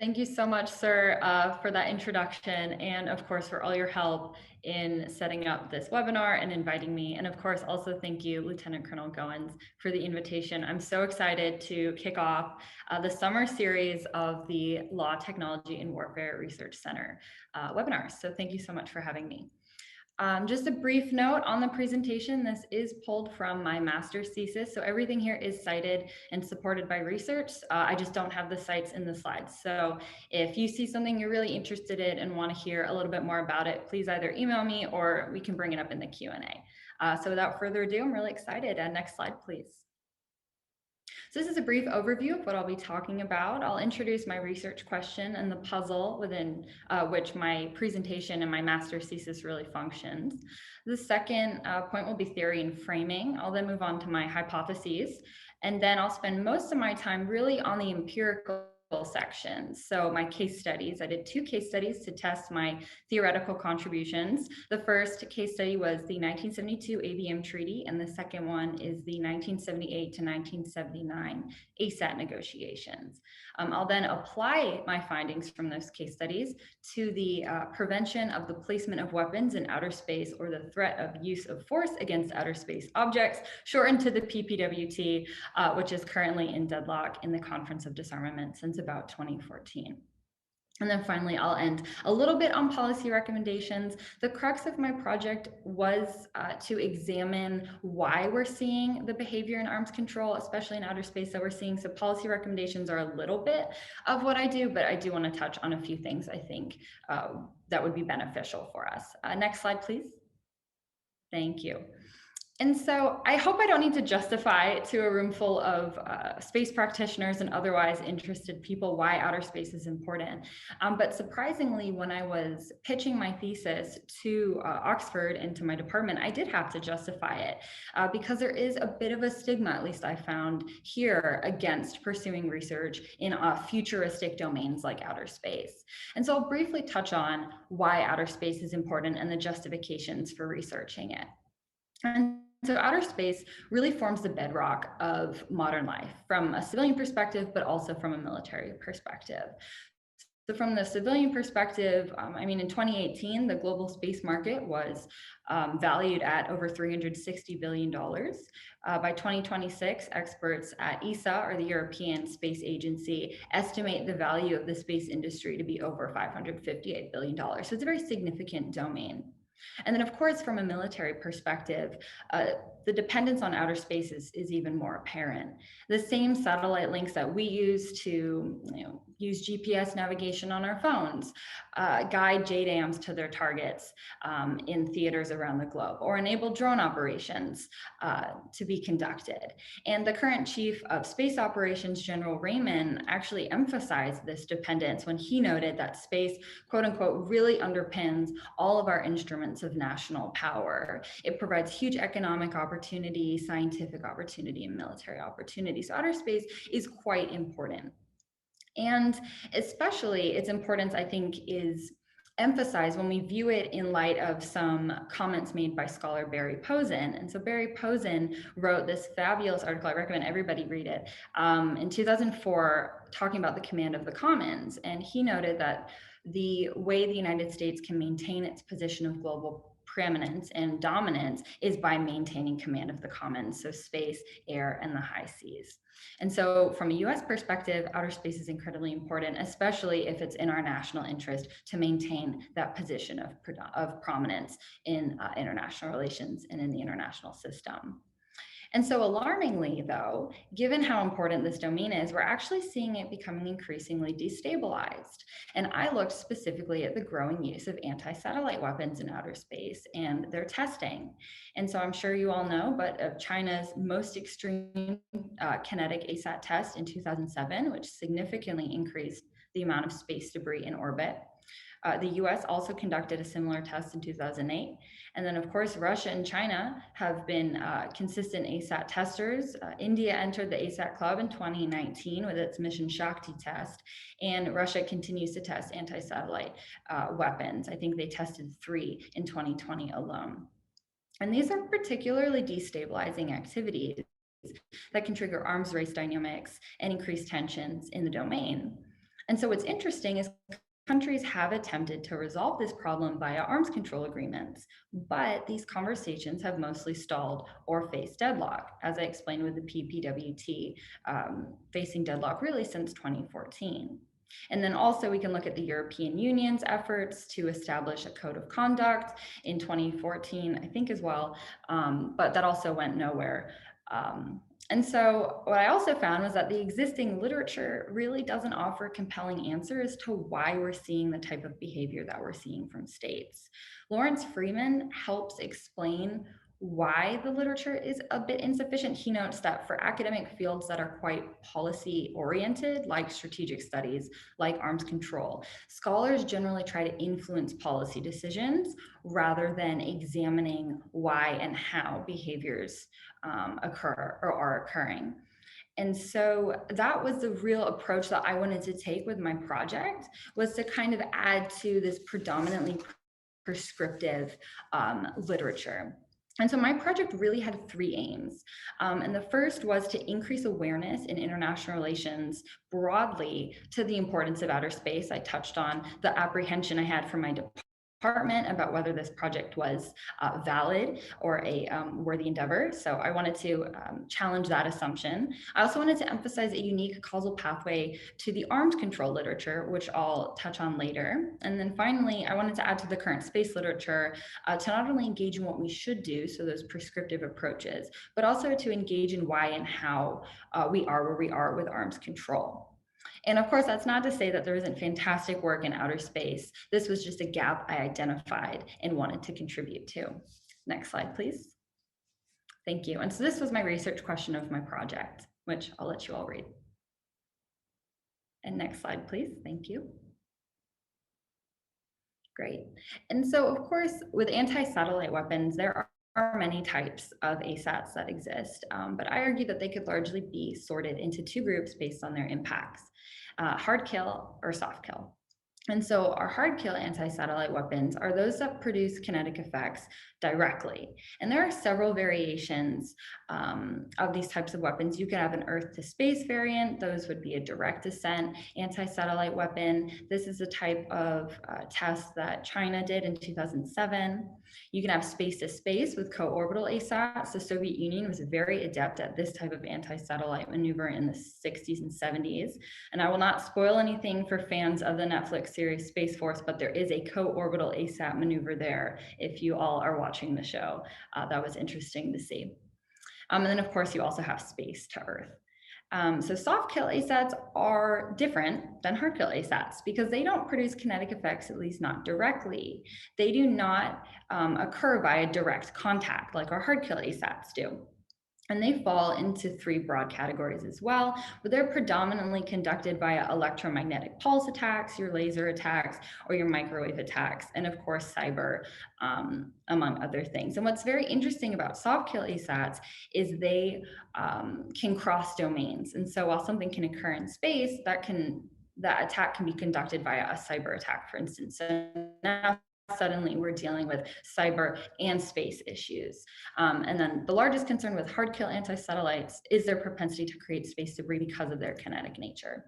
Thank you so much, sir, for that introduction, and of course for all your help in setting up this webinar and inviting me. And of course, also thank you, Lieutenant Colonel Goins, for the invitation. I'm so excited to kick off the summer series of the Law, Technology, and Warfare Research Center webinars. So thank you so much for having me. Just a brief note on the presentation, this is pulled from my master's thesis, so everything here is cited and supported by research. I just don't have the cites in the slides. So if you see something you're really interested in and want to hear a little bit more about it, please either email me or we can bring it up in the Q&A. So without further ado, I'm really excited. Next slide, please. So this is a brief overview of what I'll be talking about. I'll introduce my research question and the puzzle within which my presentation and my master's thesis really functions. The second point will be theory and framing. I'll then move on to my hypotheses, and then I'll spend most of my time really on the empirical sections. So my case studies, I did 2 case studies to test my theoretical contributions. The first case study was the 1972 ABM Treaty, and the second one is the 1978 to 1979 ASAT Negotiations. I'll then apply my findings from those case studies to the prevention of the placement of weapons in outer space, or the threat of use of force against outer space objects, shortened to the PPWT, which is currently in deadlock in the Conference of Disarmament since about 2014. And then finally, I'll end a little bit on policy recommendations. The crux of my project was to examine why we're seeing the behavior in arms control, especially in outer space, that we're seeing. So policy recommendations are a little bit of what I do, but I do want to touch on a few things I think that would be beneficial for us. Next slide, please. Thank you. And so I hope I don't need to justify to a room full of space practitioners and otherwise interested people why outer space is important. But surprisingly, when I was pitching my thesis to Oxford and to my department, I did have to justify it because there is a bit of a stigma, at least I found here, against pursuing research in futuristic domains like outer space. And so I'll briefly touch on why outer space is important and the justifications for researching it. And so outer space really forms the bedrock of modern life from a civilian perspective, but also from a military perspective. So from the civilian perspective, I mean, in 2018, the global space market was valued at over $360 billion. By 2026, experts at ESA, or the European Space Agency, estimate the value of the space industry to be over $558 billion. So it's a very significant domain. And then, of course, from a military perspective, the dependence on outer space is even more apparent. The same satellite links that we use to use GPS navigation on our phones, guide JDAMs to their targets in theaters around the globe, or enable drone operations to be conducted. And the current chief of space operations, General Raymond, actually emphasized this dependence when he noted that space, quote unquote, really underpins all of our instruments of national power. It provides huge economic opportunity, scientific opportunity, and military opportunity. So outer space is quite important. And especially its importance, I think, is emphasized when we view it in light of some comments made by scholar Barry Posen. And so Barry Posen wrote this fabulous article, I recommend everybody read it, in 2004, talking about the command of the commons. And he noted that the way the United States can maintain its position of global preeminence and dominance is by maintaining command of the commons, so space, air, and the high seas. And so from a US perspective, outer space is incredibly important, especially if it's in our national interest to maintain that position of prominence in international relations and in the international system. And so alarmingly, though, given how important this domain is, we're actually seeing it becoming increasingly destabilized. And I looked specifically at the growing use of anti-satellite weapons in outer space and their testing. And so I'm sure you all know, but of China's most extreme kinetic ASAT test in 2007, which significantly increased the amount of space debris in orbit. The US also conducted a similar test in 2008. And then, of course, Russia and China have been consistent ASAT testers. India entered the ASAT club in 2019 with its Mission Shakti test, and Russia continues to test anti-satellite weapons. I think they tested 3 in 2020 alone. And these are particularly destabilizing activities that can trigger arms race dynamics and increase tensions in the domain. And so what's interesting is countries have attempted to resolve this problem via arms control agreements, but these conversations have mostly stalled or faced deadlock, as I explained with the PPWT facing deadlock really since 2014. And then also we can look at the European Union's efforts to establish a code of conduct in 2014, I think as well, but that also went nowhere. And so what I also found was that the existing literature really doesn't offer compelling answers to why we're seeing the type of behavior that we're seeing from states. Lawrence Freeman helps explain why the literature is a bit insufficient. He notes that for academic fields that are quite policy oriented, like strategic studies, like arms control, scholars generally try to influence policy decisions rather than examining why and how behaviors occur or are occurring. And so that was the real approach that I wanted to take with my project, was to kind of add to this predominantly prescriptive literature. And so my project really had three aims. And the first was to increase awareness in international relations broadly to the importance of outer space. I touched on the apprehension I had from my department about whether this project was valid or a worthy endeavor. So I wanted to challenge that assumption. I also wanted to emphasize a unique causal pathway to the arms control literature, which I'll touch on later. And then finally, I wanted to add to the current space literature to not only engage in what we should do, so those prescriptive approaches, but also to engage in why and how we are where we are with arms control. And of course, that's not to say that there isn't fantastic work in outer space. This was just a gap I identified and wanted to contribute to. Next slide, please. Thank you. And so this was my research question of my project, which I'll let you all read. And next slide, please. Thank you. Great. And so, of course, with anti-satellite weapons, there are many types of ASATs that exist, but I argue that they could largely be sorted into two groups based on their impacts. Hard kill or soft kill. And so our hard kill anti-satellite weapons are those that produce kinetic effects directly. And there are several variations of these types of weapons. You could have an Earth to space variant. Those would be a direct ascent anti-satellite weapon. This is a type of test that China did in 2007. You can have space to space with co-orbital ASATs. The Soviet Union was very adept at this type of anti-satellite maneuver in the 60s and 70s. And I will not spoil anything for fans of the Netflix series Space Force, but there is a co-orbital ASAT maneuver there if you all are watching the show. That was interesting to see. And then of course you also have space to Earth. So soft kill ASATs are different than hard kill ASATs because they don't produce kinetic effects, at least not directly. They do not occur via direct contact like our hard kill ASATs do. And they fall into three broad categories as well, but they're predominantly conducted via electromagnetic pulse attacks, your laser attacks, or your microwave attacks, and of course, cyber, among other things. And what's very interesting about soft kill ASATs is they can cross domains. And so while something can occur in space, that attack can be conducted via a cyber attack, for instance. So now suddenly we're dealing with cyber and space issues. And then the largest concern with hard kill anti-satellites is their propensity to create space debris because of their kinetic nature.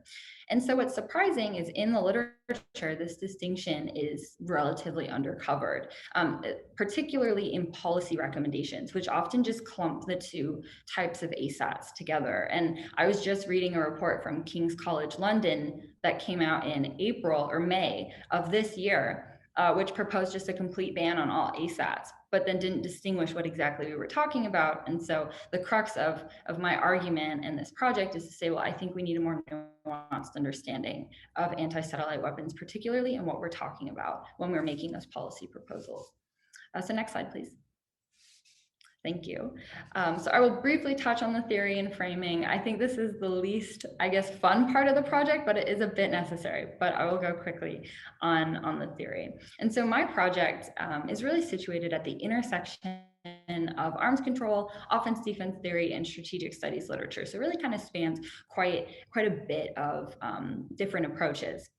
And so what's surprising is in the literature, this distinction is relatively undercovered, particularly in policy recommendations, which often just clump the two types of ASATs together. And I was just reading a report from King's College London that came out in April or May of this year, which proposed just a complete ban on all ASATs, but then didn't distinguish what exactly we were talking about. And so the crux of my argument in this project is to say, well, I think we need a more nuanced understanding of anti-satellite weapons, particularly in what we're talking about when we're making those policy proposals. So next slide, please. Thank you. So I will briefly touch on the theory and framing. I think this is the least, I guess, fun part of the project, but it is a bit necessary, but I will go quickly on the theory. And so my project is really situated at the intersection of arms control, offense defense theory, and strategic studies literature. So it really kind of spans quite a bit of different approaches.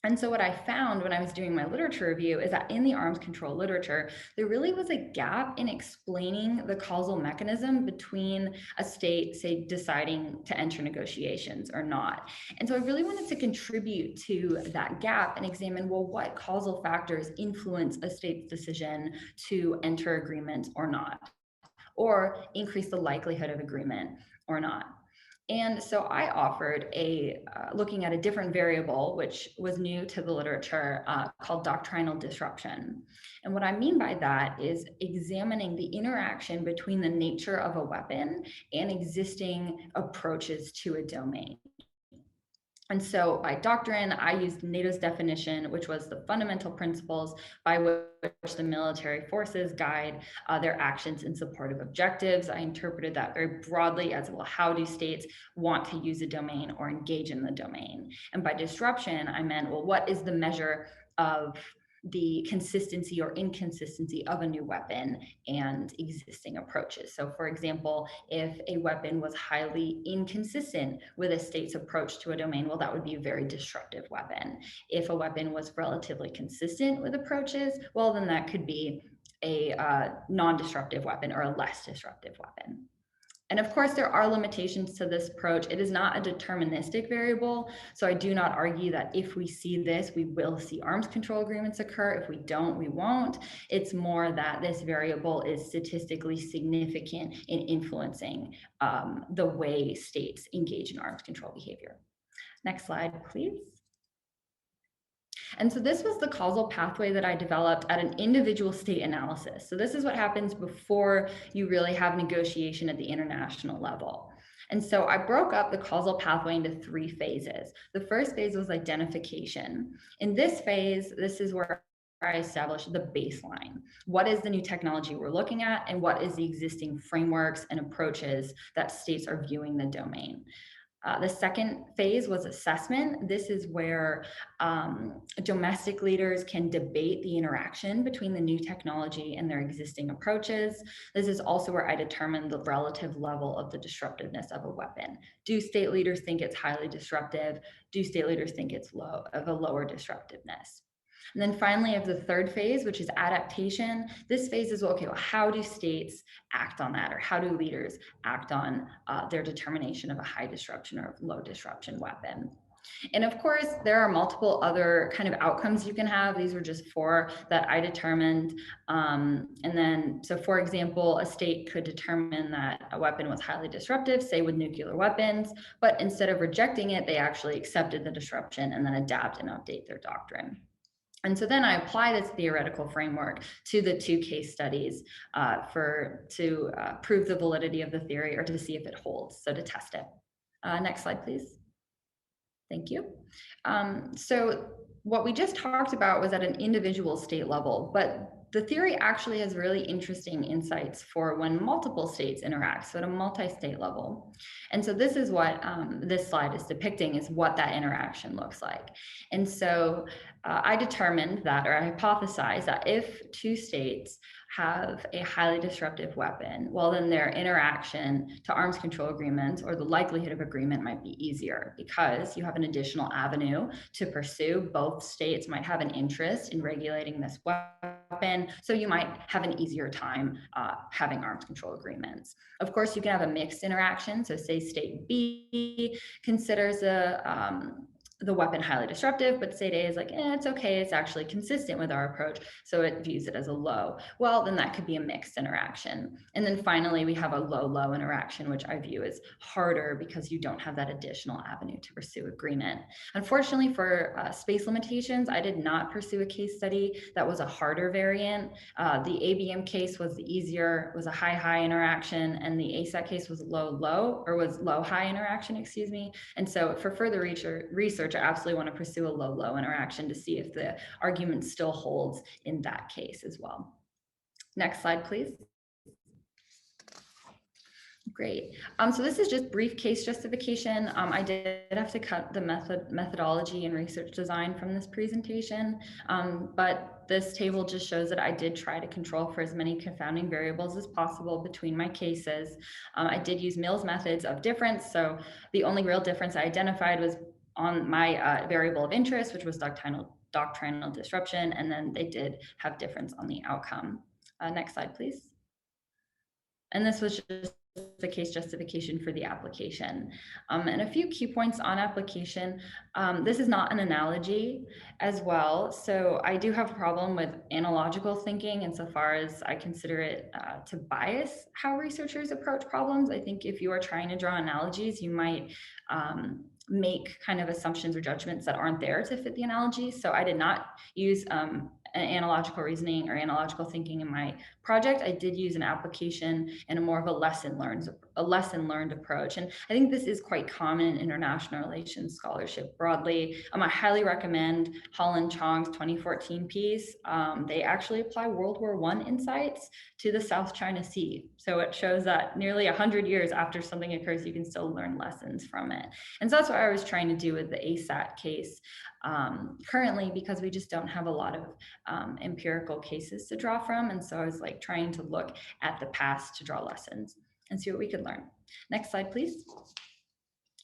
And so what I found when I was doing my literature review is that in the arms control literature, there really was a gap in explaining the causal mechanism between a state, say, deciding to enter negotiations or not. And so I really wanted to contribute to that gap and examine, well, what causal factors influence a state's decision to enter agreement or not, or increase the likelihood of agreement or not. And so I offered looking at a different variable, which was new to the literature, called doctrinal disruption. And what I mean by that is examining the interaction between the nature of a weapon and existing approaches to a domain. And so by doctrine, I used NATO's definition, which was the fundamental principles by which the military forces guide their actions in support of objectives. I interpreted that very broadly as, well, how do states want to use a domain or engage in the domain? And by disruption, I meant, well, what is the measure of the consistency or inconsistency of a new weapon and existing approaches? So for example, if a weapon was highly inconsistent with a state's approach to a domain, well, that would be a very disruptive weapon. If a weapon was relatively consistent with approaches, well, then that could be a non-disruptive weapon or a less disruptive weapon. And of course, there are limitations to this approach. It is not a deterministic variable. So I do not argue that if we see this, we will see arms control agreements occur. If we don't, we won't. It's more that this variable is statistically significant in influencing the way states engage in arms control behavior. Next slide, please. And so this was the causal pathway that I developed at an individual state analysis. So this is what happens before you really have negotiation at the international level. And so I broke up the causal pathway into 3 phases. The first phase was identification. In this phase, this is where I established the baseline. What is the new technology we're looking at, and what is the existing frameworks and approaches that states are viewing the domain? The second phase was assessment. This is where domestic leaders can debate the interaction between the new technology and their existing approaches. This is also where I determine the relative level of the disruptiveness of a weapon. Do state leaders think it's highly disruptive? Do state leaders think it's of a lower disruptiveness? And then finally, of the third phase, which is adaptation, this phase is, well, okay, well, how do states act on that? Or how do leaders act on their determination of a high disruption or low disruption weapon? And of course, there are multiple other kind of outcomes you can have. These were just 4 that I determined. And then, so for example, a state could determine that a weapon was highly disruptive, say with nuclear weapons, but instead of rejecting it, they actually accepted the disruption and then adapt and update their doctrine. And so then I apply this theoretical framework to the 2 case studies to prove the validity of the theory or to see if it holds, so to test it. Next slide, please. Thank you. So what we just talked about was at an individual state level, but the theory actually has really interesting insights for when multiple states interact, so at a multi-state level. And so this is what this slide is depicting, is what that interaction looks like. And so I determined that, or I hypothesized that if 2 states have a highly disruptive weapon, well, then their interaction to arms control agreements, or the likelihood of agreement, might be easier because you have an additional avenue to pursue. Both states might have an interest in regulating this weapon, so you might have an easier time having arms control agreements. Of course, you can have a mixed interaction. So say state B considers the weapon highly disruptive, but state A is like, it's okay, it's actually consistent with our approach, so it views it as a low. Well, then that could be a mixed interaction. And then finally, we have a low-low interaction, which I view as harder because you don't have that additional avenue to pursue agreement. Unfortunately, for space limitations, I did not pursue a case study that was a harder variant. The ABM case was the easier, was a high-high interaction, and the ASAT case was low-low, or was low-high interaction, excuse me. And so for further research, I absolutely want to pursue a low-low interaction to see if the argument still holds in that case as well. Next slide, please. Great. So this is just brief case justification. I did have to cut the methodology and research design from this presentation, but this table just shows that I did try to control for as many confounding variables as possible between my cases. I did use Mills methods of difference. So the only real difference I identified was on my variable of interest, which was doctrinal disruption, and then they did have difference on the outcome. Next slide, please. And this was just the case justification for the application. And a few key points on application. This is not an analogy as well. So I do have a problem with analogical thinking insofar as I consider it to bias how researchers approach problems. I think if you are trying to draw analogies, you might make kind of assumptions or judgments that aren't there to fit the analogy. So I did not use analogical reasoning or analogical thinking in my project. I did use an application and a more of a lesson learned approach. And I think this is quite common in international relations scholarship broadly. I highly recommend Holland Chong's 2014 piece. They actually apply World War I insights to the South China Sea. So it shows that nearly 100 years after something occurs, you can still learn lessons from it. And so that's what I was trying to do with the ASAT case currently, because we just don't have a lot of empirical cases to draw from. And so I was like trying to look at the past to draw lessons and see what we could learn. Next slide, please.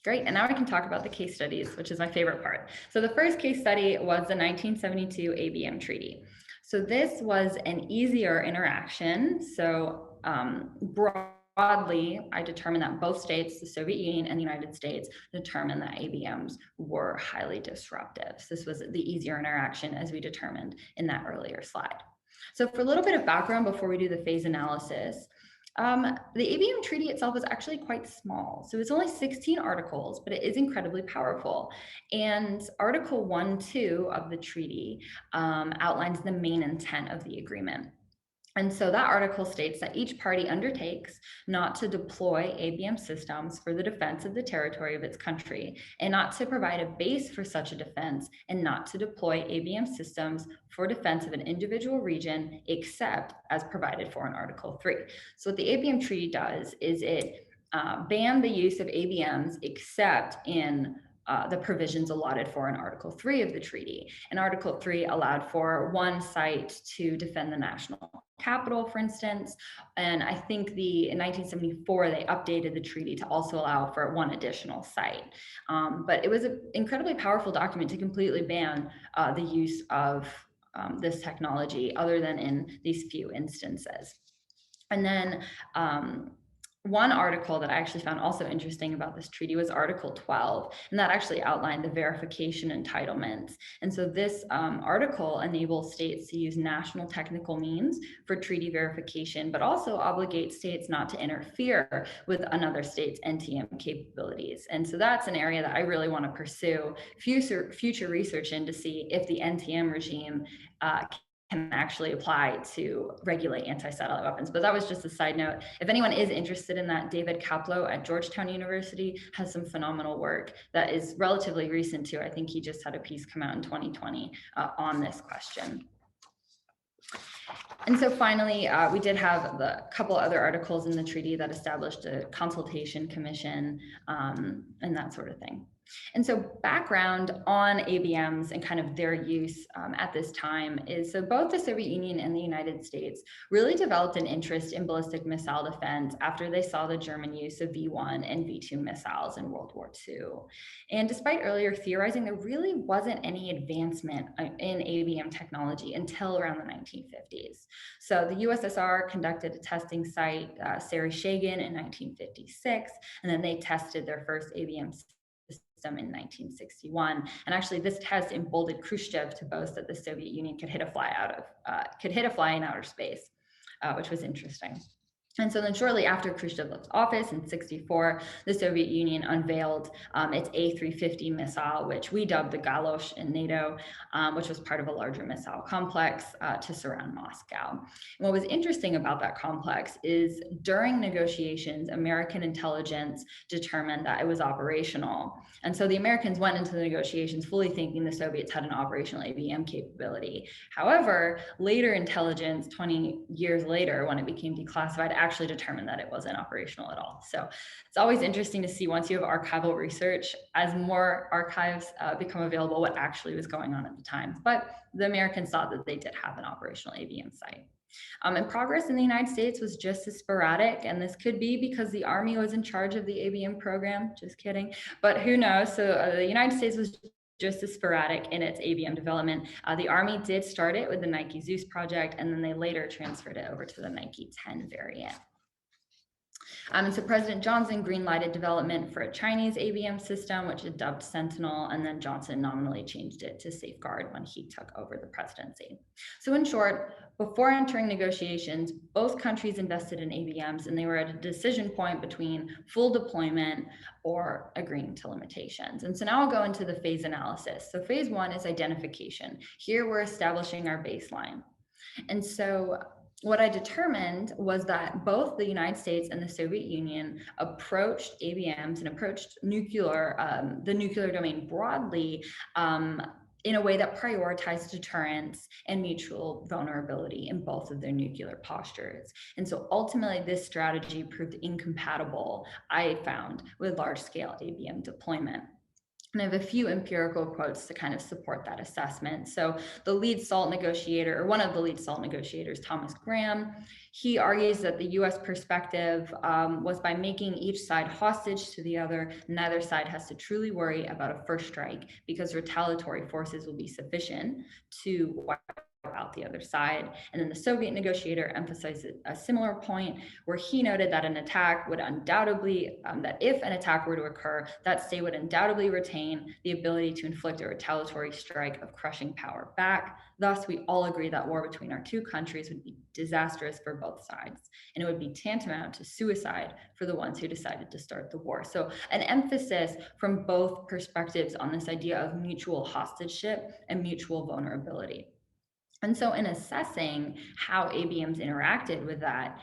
Great, and now I can talk about the case studies, which is my favorite part. So the first case study was the 1972 ABM Treaty. So this was an easier interaction. So broadly, I determined that both states, the Soviet Union and the United States, determined that ABMs were highly disruptive. So this was the easier interaction as we determined in that earlier slide. So for a little bit of background before we do the phase analysis, the ABM Treaty itself is actually quite small. So it's only 16 articles, but it is incredibly powerful. And Article 1.2 of the treaty outlines the main intent of the agreement. And so that article states that each party undertakes not to deploy ABM systems for the defense of the territory of its country, and not to provide a base for such a defense, and not to deploy ABM systems for defense of an individual region, except as provided for in Article 3. So what the ABM Treaty does is it banned the use of ABMs except in the provisions allotted for in Article 3 of the treaty. And Article 3 allowed for one site to defend the national capital, for instance. And I think in 1974, they updated the treaty to also allow for one additional site. But it was an incredibly powerful document to completely ban the use of this technology other than in these few instances. And then one article that I actually found also interesting about this treaty was Article 12, and that actually outlined the verification entitlements. And so this article enables states to use national technical means for treaty verification, but also obligates states not to interfere with another state's NTM capabilities. And so that's an area that I really want to pursue future research in to see if the NTM regime can actually apply to regulate anti-satellite weapons. But that was just a side note. If anyone is interested in that, David Kaplow at Georgetown University has some phenomenal work that is relatively recent too. I think he just had a piece come out in 2020 on this question. And so finally, we did have a couple other articles in the treaty that established a consultation commission and that sort of thing. And so background on ABMs and kind of their use at this time is, so both the Soviet Union and the United States really developed an interest in ballistic missile defense after they saw the German use of V1 and V2 missiles in World War II. And despite earlier theorizing, there really wasn't any advancement in ABM technology until around the 1950s. So the USSR conducted a testing site, Sary-Shagan, in 1956, and then they tested their first ABM system in 1961. And actually this test emboldened Khrushchev to boast that the Soviet Union could hit a fly in outer space, which was interesting. And so then shortly after Khrushchev left office in '64, the Soviet Union unveiled its A350 missile, which we dubbed the Galosh in NATO, which was part of a larger missile complex to surround Moscow. And what was interesting about that complex is during negotiations, American intelligence determined that it was operational. And so the Americans went into the negotiations fully thinking the Soviets had an operational ABM capability. However, later intelligence, 20 years later, when it became declassified, actually determined that it wasn't operational at all. So it's always interesting to see, once you have archival research, as more archives become available, what actually was going on at the time. But the Americans thought that they did have an operational ABM site. And progress in the United States was just as sporadic, and this could be because the Army was in charge of the ABM program, just kidding, but who knows. So the United States was just as sporadic in its ABM development. The Army did start it with the Nike Zeus project, and then they later transferred it over to the Nike 10 variant. And so President Johnson greenlighted development for a Chinese ABM system, which is dubbed Sentinel, and then Johnson nominally changed it to Safeguard when he took over the presidency. So in short, before entering negotiations, both countries invested in ABMs, and they were at a decision point between full deployment or agreeing to limitations. And so now I'll go into the phase analysis. So phase one is identification. Here we're establishing our baseline. And so what I determined was that both the United States and the Soviet Union approached ABMs and approached the nuclear domain broadly in a way that prioritized deterrence and mutual vulnerability in both of their nuclear postures. And so ultimately, this strategy proved incompatible, I found, with large-scale ABM deployment. And I have a few empirical quotes to kind of support that assessment. So the lead SALT negotiator, or one of the lead SALT negotiators, Thomas Graham, he argues that the US perspective was by making each side hostage to the other, neither side has to truly worry about a first strike because retaliatory forces will be sufficient to wipe out the other side. And then the Soviet negotiator emphasized a similar point where he noted that an attack would undoubtedly, that if an attack were to occur, that state would undoubtedly retain the ability to inflict a retaliatory strike of crushing power back. Thus, we all agree that war between our two countries would be disastrous for both sides, and it would be tantamount to suicide for the ones who decided to start the war. So an emphasis from both perspectives on this idea of mutual hostageship and mutual vulnerability. And so in assessing how ABMs interacted with that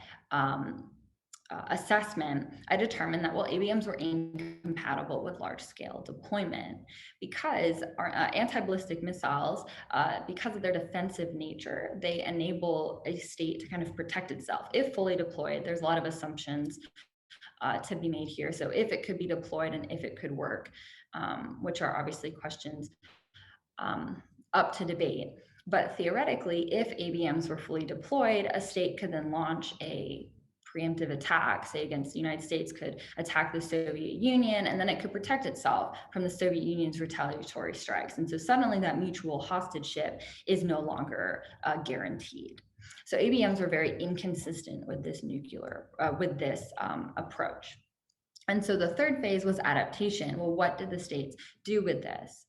assessment, I determined that, well, ABMs were incompatible with large-scale deployment because our anti-ballistic missiles, because of their defensive nature, they enable a state to kind of protect itself. If fully deployed, there's a lot of assumptions to be made here. So if it could be deployed and if it could work, which are obviously questions up to debate. But theoretically, if ABMs were fully deployed, a state could then launch a preemptive attack, say against the United States, could attack the Soviet Union, and then it could protect itself from the Soviet Union's retaliatory strikes. And so suddenly that mutual hostageship is no longer guaranteed. So ABMs were very inconsistent with this approach. And so the third phase was adaptation. Well, what did the states do with this?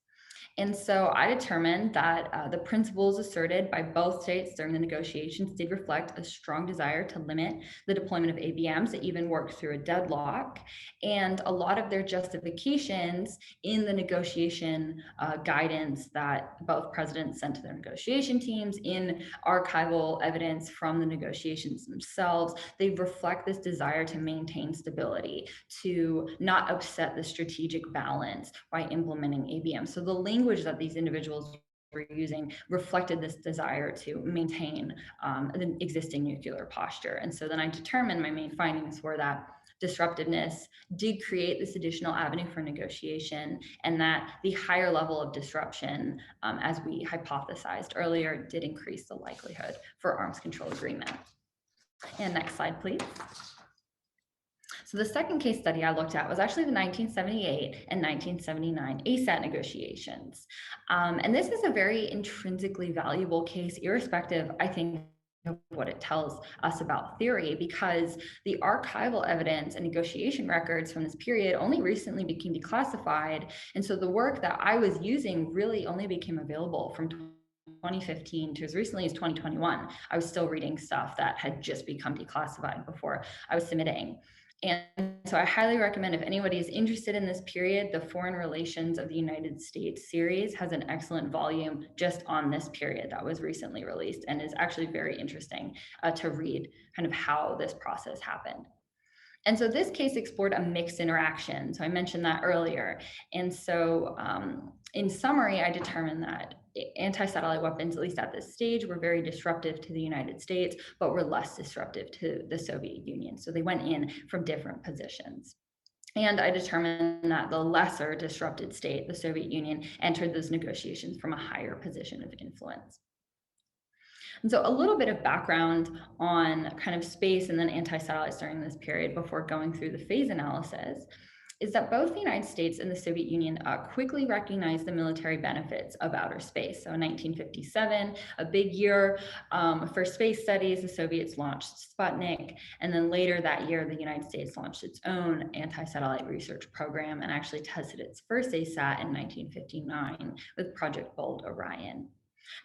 And so I determined that the principles asserted by both states during the negotiations did reflect a strong desire to limit the deployment of ABMs that even worked through a deadlock. And a lot of their justifications in the negotiation guidance that both presidents sent to their negotiation teams, in archival evidence from the negotiations themselves, they reflect this desire to maintain stability, to not upset the strategic balance by implementing ABM. So the language that these individuals were using reflected this desire to maintain the existing nuclear posture. And so then I determined my main findings were that disruptiveness did create this additional avenue for negotiation, and that the higher level of disruption, as we hypothesized earlier, did increase the likelihood for arms control agreement. And next slide, please. So the second case study I looked at was actually the 1978 and 1979 ASAT negotiations. And this is a very intrinsically valuable case, irrespective, I think, of what it tells us about theory, because the archival evidence and negotiation records from this period only recently became declassified. And so the work that I was using really only became available from 2015 to as recently as 2021. I was still reading stuff that had just become declassified before I was submitting. And so I highly recommend, if anybody is interested in this period, the Foreign Relations of the United States series has an excellent volume just on this period that was recently released, and is actually very interesting to read kind of how this process happened. And so this case explored a mixed interaction. So I mentioned that earlier. And so in summary, I determined that anti-satellite weapons, at least at this stage, were very disruptive to the United States, but were less disruptive to the Soviet Union. So they went in from different positions. And I determined that the lesser disrupted state, the Soviet Union, entered those negotiations from a higher position of influence. And so a little bit of background on kind of space and then anti-satellites during this period before going through the phase analysis is that both the United States and the Soviet Union quickly recognized the military benefits of outer space. So in 1957, a big year for space studies, the Soviets launched Sputnik, and then later that year, the United States launched its own anti-satellite research program and actually tested its first ASAT in 1959 with Project Bold Orion.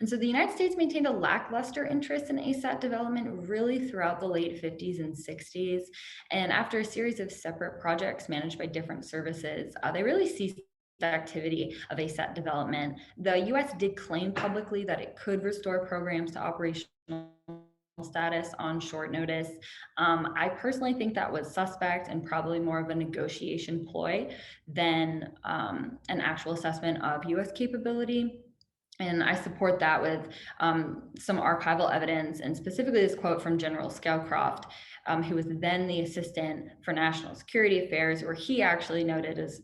And so the United States maintained a lackluster interest in ASAT development really throughout the late 50s and 60s. And after a series of separate projects managed by different services, they really ceased the activity of ASAT development. The US did claim publicly that it could restore programs to operational status on short notice. I personally think that was suspect and probably more of a negotiation ploy than an actual assessment of US capability. And I support that with some archival evidence, and specifically this quote from General Scowcroft, who was then the Assistant for National Security Affairs, where he actually noted as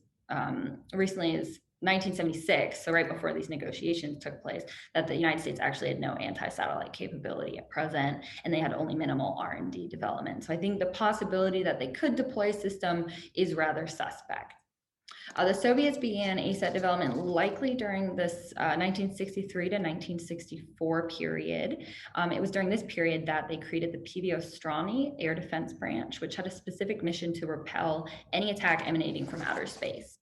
recently as 1976, so right before these negotiations took place, that the United States actually had no anti-satellite capability at present, and they had only minimal R&D development. So I think the possibility that they could deploy a system is rather suspect. The Soviets began ASAT development likely during this 1963 to 1964 period. It was during this period that they created the PVO-Strany Air Defense Branch, which had a specific mission to repel any attack emanating from outer space.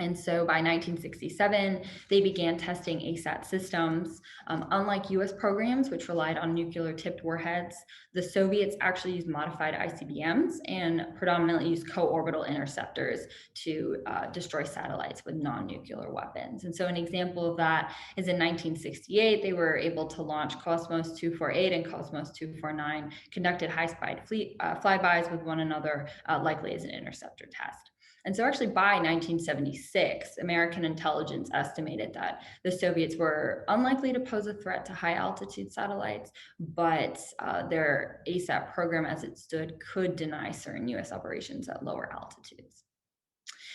And so by 1967, they began testing ASAT systems. Unlike US programs, which relied on nuclear tipped warheads, the Soviets actually used modified ICBMs and predominantly used co-orbital interceptors to destroy satellites with non-nuclear weapons. And so an example of that is in 1968, they were able to launch Cosmos 248 and Cosmos 249, conducted high-speed flybys with one another, likely as an interceptor test. And so actually by 1976, American intelligence estimated that the Soviets were unlikely to pose a threat to high altitude satellites, but their ASAT program as it stood could deny certain US operations at lower altitudes.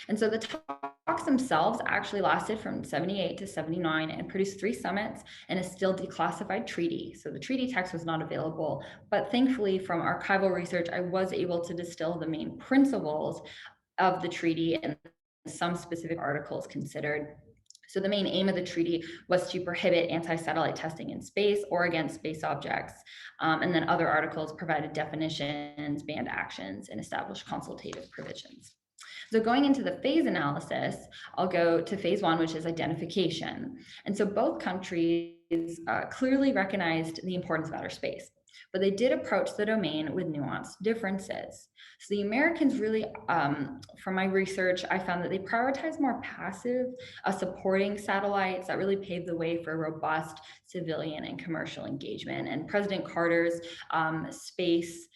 And so the talks themselves actually lasted from 78 to 79 and produced 3 summits and a still declassified treaty. So the treaty text was not available, but thankfully from archival research, I was able to distill the main principles of the treaty and some specific articles considered. So the main aim of the treaty was to prohibit anti-satellite testing in space or against space objects. And then other articles provided definitions, banned actions, and established consultative provisions. So going into the phase analysis, I'll go to phase 1, which is identification. And so both countries clearly recognized the importance of outer space, but they did approach the domain with nuanced differences. So the Americans really, from my research, I found that they prioritize more passive supporting satellites that really paved the way for robust civilian and commercial engagement. And President Carter's space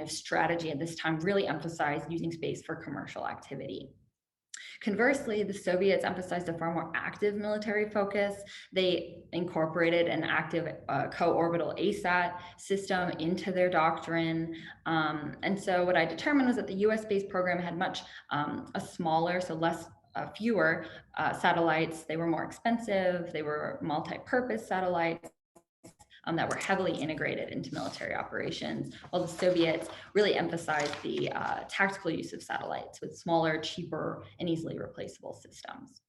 strategy at this time really emphasized using space for commercial activity. Conversely, the Soviets emphasized a far more active military focus. They incorporated an active co-orbital ASAT system into their doctrine. And so what I determined was that the US space program had much a smaller, so fewer satellites. They were more expensive. They were multi-purpose satellites that were heavily integrated into military operations, while the Soviets really emphasized the tactical use of satellites with smaller, cheaper, and easily replaceable systems.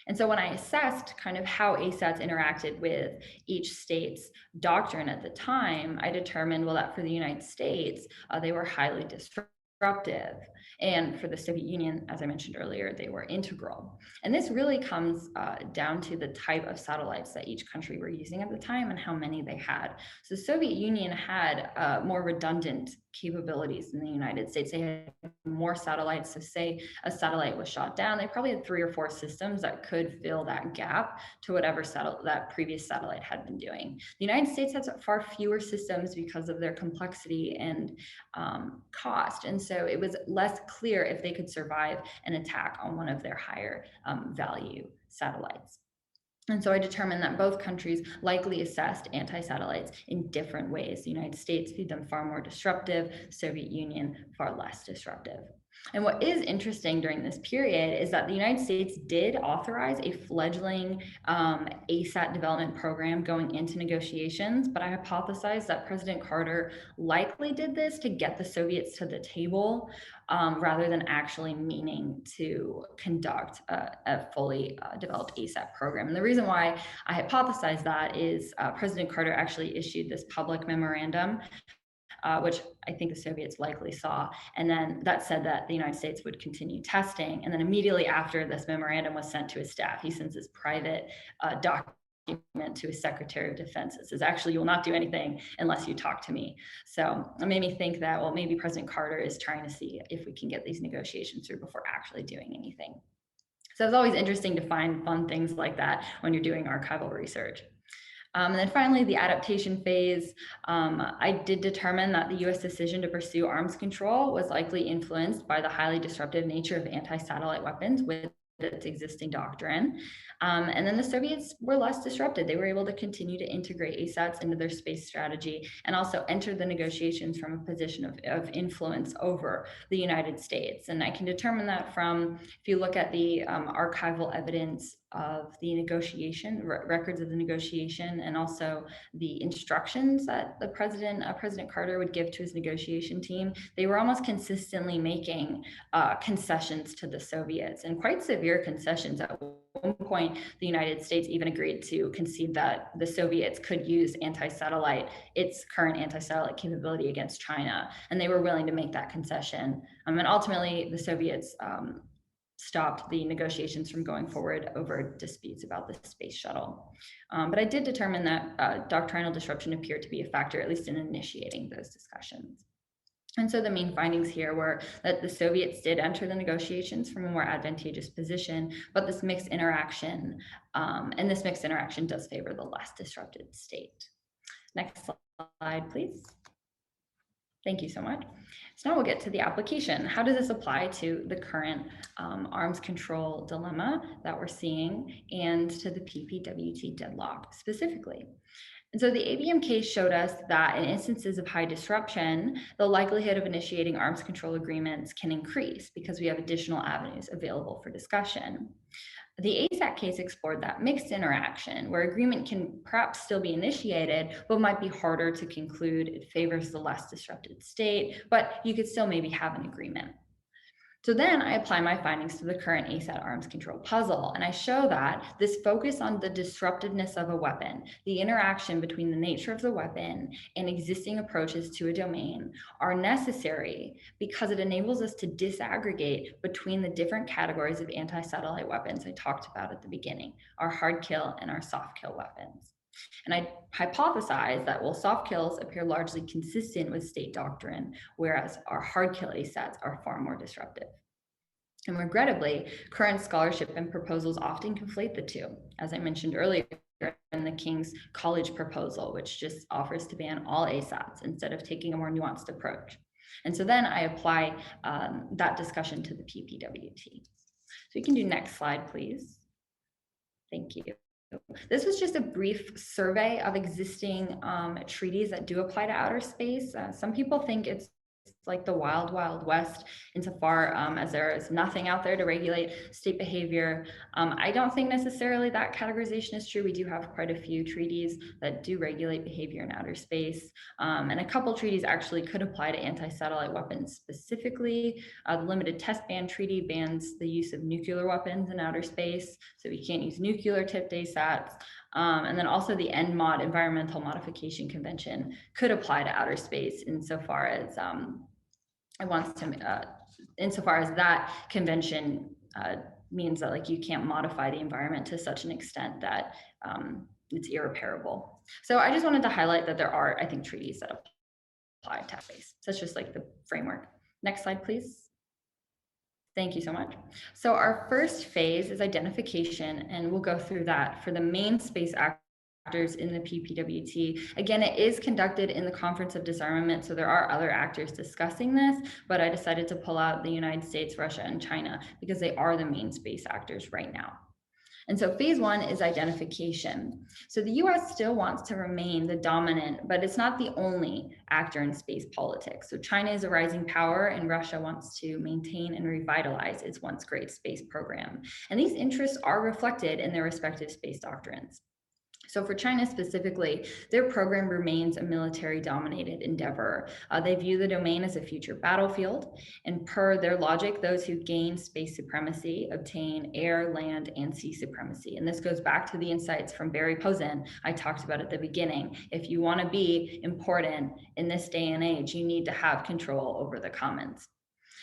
And so when I assessed kind of how ASATs interacted with each state's doctrine at the time, I determined, well, that for the United States, they were highly disruptive. And for the Soviet Union, as I mentioned earlier, they were integral. And this really comes down to the type of satellites that each country were using at the time and how many they had. So the Soviet Union had more redundant capabilities than the United States. They had more satellites. So say a satellite was shot down, they probably had 3 or 4 systems that could fill that gap to whatever that previous satellite had been doing. The United States has far fewer systems because of their complexity and cost. And so it was less clear if they could survive an attack on one of their higher value satellites. And so I determined that both countries likely assessed anti-satellites in different ways. The United States viewed them far more disruptive, Soviet Union far less disruptive. And what is interesting during this period is that the United States did authorize a fledgling ASAT development program going into negotiations, but I hypothesize that President Carter likely did this to get the Soviets to the table rather than actually meaning to conduct a fully developed ASAT program. And the reason why I hypothesize that is President Carter actually issued this public memorandum which I think the Soviets likely saw. And then that said that the United States would continue testing. And then immediately after this memorandum was sent to his staff, he sends this private document to his Secretary of Defense. It says, actually, you will not do anything unless you talk to me. So it made me think that, well, maybe President Carter is trying to see if we can get these negotiations through before actually doing anything. So it's always interesting to find fun things like that when you're doing archival research. And then finally, the adaptation phase, I did determine that the US decision to pursue arms control was likely influenced by the highly disruptive nature of anti-satellite weapons with its existing doctrine. And then the Soviets were less disrupted. They were able to continue to integrate ASATs into their space strategy and also enter the negotiations from a position of influence over the United States. And I can determine that from, if you look at the archival evidence of the negotiation, records of the negotiation, and also the instructions that the President Carter would give to his negotiation team, they were almost consistently making concessions to the Soviets, and quite severe concessions. At one point, the United States even agreed to concede that the Soviets could use its current anti-satellite capability against China, and they were willing to make that concession. And ultimately, the Soviets stopped the negotiations from going forward over disputes about the space shuttle. But I did determine that doctrinal disruption appeared to be a factor, at least in initiating those discussions. And so the main findings here were that the Soviets did enter the negotiations from a more advantageous position, but this mixed interaction, does favor the less disrupted state. Next slide, please. Thank you so much. So now we'll get to the application. How does this apply to the current arms control dilemma that we're seeing and to the PPWT deadlock specifically? And so the ABM case showed us that in instances of high disruption, the likelihood of initiating arms control agreements can increase because we have additional avenues available for discussion. The ASAT case explored that mixed interaction where agreement can perhaps still be initiated, but might be harder to conclude. It favors the less disrupted state, but you could still maybe have an agreement. So then I apply my findings to the current ASAT arms control puzzle, and I show that this focus on the disruptiveness of a weapon, the interaction between the nature of the weapon and existing approaches to a domain are necessary because it enables us to disaggregate between the different categories of anti-satellite weapons I talked about at the beginning, our hard kill and our soft kill weapons. And I hypothesize that while soft kills appear largely consistent with state doctrine, whereas our hard kill ASATs are far more disruptive. And regrettably, current scholarship and proposals often conflate the two, as I mentioned earlier in the King's College proposal, which just offers to ban all ASATs instead of taking a more nuanced approach. And so then I apply that discussion to the PPWT. So you can do next slide, please. Thank you. This was just a brief survey of existing treaties that do apply to outer space. Some people think it's like the wild, wild west insofar as there is nothing out there to regulate state behavior. I don't think necessarily that categorization is true. We do have quite a few treaties that do regulate behavior in outer space. And a couple treaties actually could apply to anti-satellite weapons specifically. The Limited Test Ban Treaty bans the use of nuclear weapons in outer space, so we can't use nuclear tipped ASATs. And then also the ENMOD, Environmental Modification Convention, could apply to outer space insofar as insofar as that convention means that like you can't modify the environment to such an extent that it's irreparable. So I just wanted to highlight that there are, I think, treaties that apply to space. So that's just like the framework. Next slide, please. Thank you so much. So our first phase is identification, and we'll go through that for the main space actors in the PPWT. Again, it is conducted in the Conference of Disarmament, so there are other actors discussing this, but I decided to pull out the United States, Russia, and China because they are the main space actors right now. And so phase one is identification. So the US still wants to remain the dominant, but it's not the only actor in space politics. So China is a rising power and Russia wants to maintain and revitalize its once great space program. And these interests are reflected in their respective space doctrines. So for China specifically, their program remains a military-dominated endeavor. They view the domain as a future battlefield, and per their logic, those who gain space supremacy obtain air, land, and sea supremacy. And this goes back to the insights from Barry Posen I talked about at the beginning. If you want to be important in this day and age, you need to have control over the commons.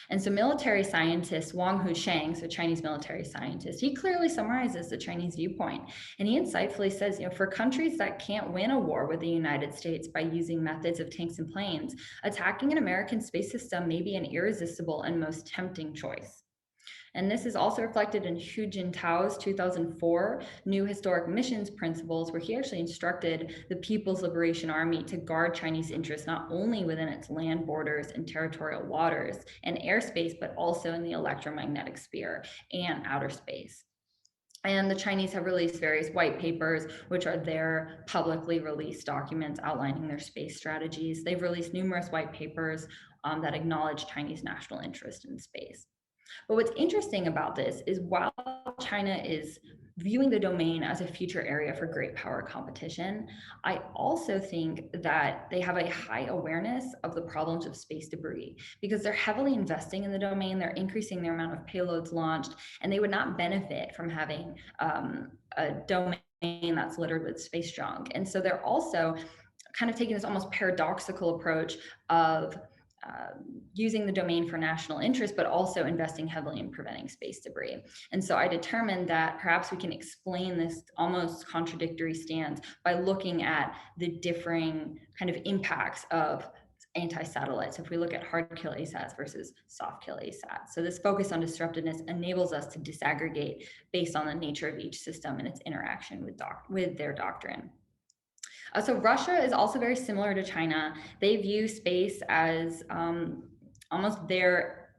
And so military scientist Wang Husheng, so Chinese military scientist, he clearly summarizes the Chinese viewpoint. And he insightfully says, for countries that can't win a war with the United States by using methods of tanks and planes, attacking an American space system may be an irresistible and most tempting choice. And this is also reflected in Hu Jintao's 2004 New Historic Missions Principles, where he actually instructed the People's Liberation Army to guard Chinese interests not only within its land borders and territorial waters and airspace, but also in the electromagnetic sphere and outer space. And the Chinese have released various white papers, which are their publicly released documents outlining their space strategies. They've released numerous white papers that acknowledge Chinese national interest in space. But what's interesting about this is while China is viewing the domain as a future area for great power competition, I also think that they have a high awareness of the problems of space debris because they're heavily investing in the domain, they're increasing their amount of payloads launched, and they would not benefit from having a domain that's littered with space junk. And so they're also kind of taking this almost paradoxical approach of using the domain for national interest, but also investing heavily in preventing space debris. And so I determined that perhaps we can explain this almost contradictory stance by looking at the differing kind of impacts of anti-satellites. If we look at hard kill ASATs versus soft kill ASATs. So this focus on disruptiveness enables us to disaggregate based on the nature of each system and its interaction with their doctrine. So Russia is also very similar to China. They view space as almost their